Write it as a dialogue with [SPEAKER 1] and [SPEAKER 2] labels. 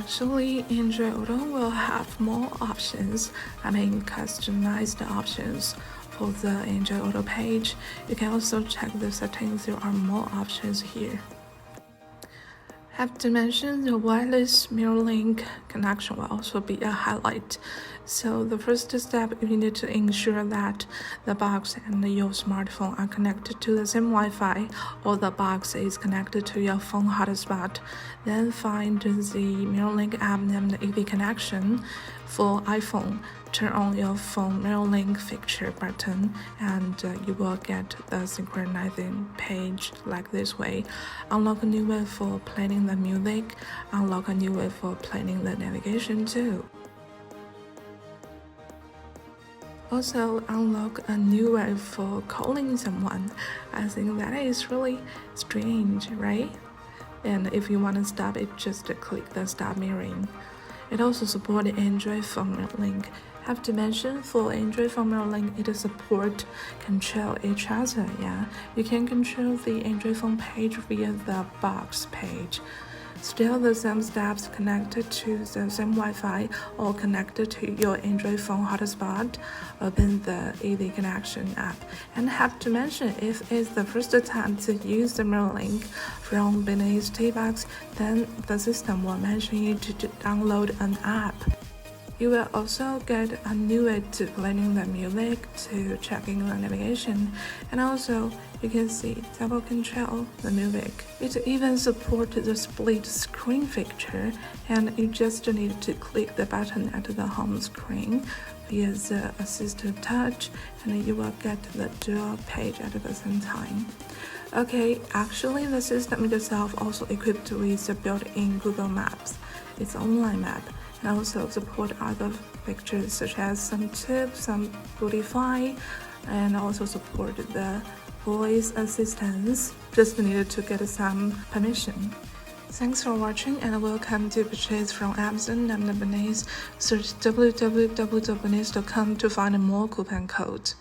[SPEAKER 1] Actually, Android Auto will have more options, customized options for the Android Auto page. You can also check the settings, there are more options here. Have to mention the wireless MirrorLink connection will also be a highlight. So the first step, you need to ensure that the box and your smartphone are connected to the same Wi-Fi, or the box is connected to your phone hotspot. Then find the MirrorLink app named EV Connection for iPhone. Turn on your phone MirrorLink feature button, and you will get the synchronizing page like this way. Unlock a new way for playing the music. Unlock a new way for playing the navigation too. Also, unlock a new way for calling someone. I think that is really strange, right? And if you want to stop it, just click the stop mirroring. It also supports Android phone MirrorLink. Have to mention, for Android phone MirrorLink, it supports control each other. Yeah, you can control the Android phone page via the box page. Still the same steps connected to the same Wi-Fi or connected to your Android phone hotspot. Open the EV Connection app. And have to mention, if it's the first time to use the MirrorLink from Binize box, then the system will mention you to download an app. You will also get a new way to playing the music, to checking the navigation, and also you can see double control the music. It even supports the split screen feature, and you just need to click the button at the home screen via the assistive touch, and you will get the dual page at the same time. Okay, actually the system itself also equipped with the built-in Google Maps, its online map, and also support other features such as some tips, some Wifi, and also support the voice assistance. Just needed to get some permission. Thanks for watching, and welcome to purchase from Amazon and Binize. Search www.binize.com to find more coupon codes.